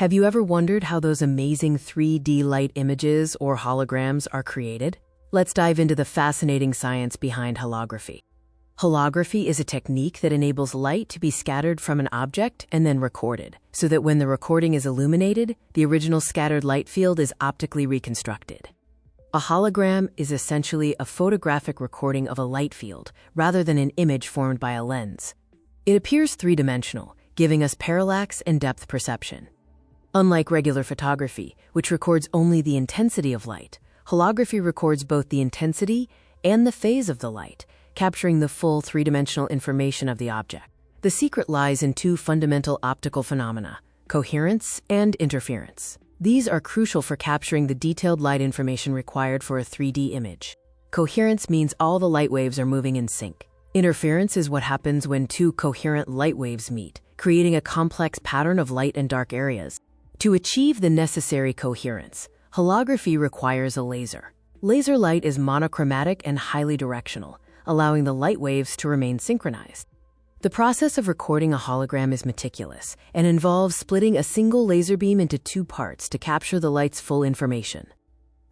Have you ever wondered how those amazing 3D light images or holograms are created? Let's dive into the fascinating science behind holography. Holography is a technique that enables light to be scattered from an object and then recorded, so that when the recording is illuminated, the original scattered light field is optically reconstructed. A hologram is essentially a photographic recording of a light field, rather than an image formed by a lens. It appears three-dimensional, giving us parallax and depth perception. Unlike regular photography, which records only the intensity of light, holography records both the intensity and the phase of the light, capturing the full three-dimensional information of the object. The secret lies in two fundamental optical phenomena: coherence and interference. These are crucial for capturing the detailed light information required for a 3D image. Coherence means all the light waves are moving in sync. Interference is what happens when two coherent light waves meet, creating a complex pattern of light and dark areas. To achieve the necessary coherence, holography requires a laser. Laser light is monochromatic and highly directional, allowing the light waves to remain synchronized. The process of recording a hologram is meticulous and involves splitting a single laser beam into two parts to capture the light's full information.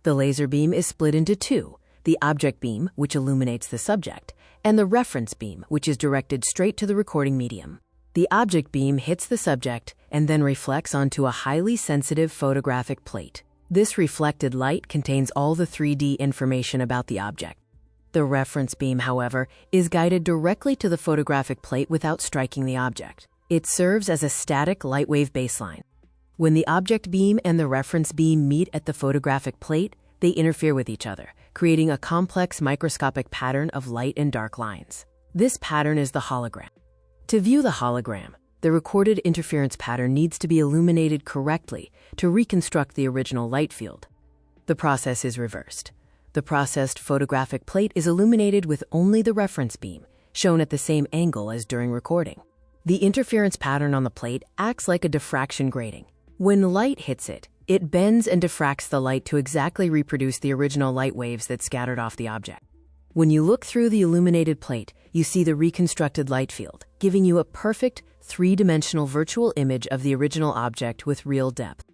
The laser beam is split into two: the object beam, which illuminates the subject, and the reference beam, which is directed straight to the recording medium. The object beam hits the subject and then reflects onto a highly sensitive photographic plate. This reflected light contains all the 3D information about the object. The reference beam, however, is guided directly to the photographic plate without striking the object. It serves as a static light wave baseline. When the object beam and the reference beam meet at the photographic plate, they interfere with each other, creating a complex microscopic pattern of light and dark lines. This pattern is the hologram. To view the hologram, the recorded interference pattern needs to be illuminated correctly to reconstruct the original light field. The process is reversed. The processed photographic plate is illuminated with only the reference beam, shown at the same angle as during recording. The interference pattern on the plate acts like a diffraction grating. When light hits it, it bends and diffracts the light to exactly reproduce the original light waves that scattered off the object. When you look through the illuminated plate, you see the reconstructed light field, giving you a perfect three-dimensional virtual image of the original object with real depth.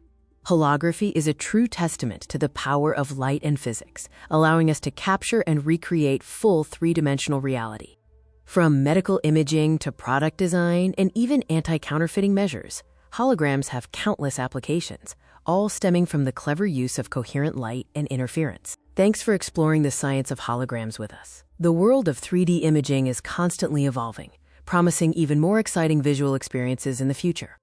Holography is a true testament to the power of light and physics, allowing us to capture and recreate full three-dimensional reality. From medical imaging to product design and even anti-counterfeiting measures, holograms have countless applications, all stemming from the clever use of coherent light and interference. Thanks for exploring the science of holograms with us. The world of 3D imaging is constantly evolving, promising even more exciting visual experiences in the future.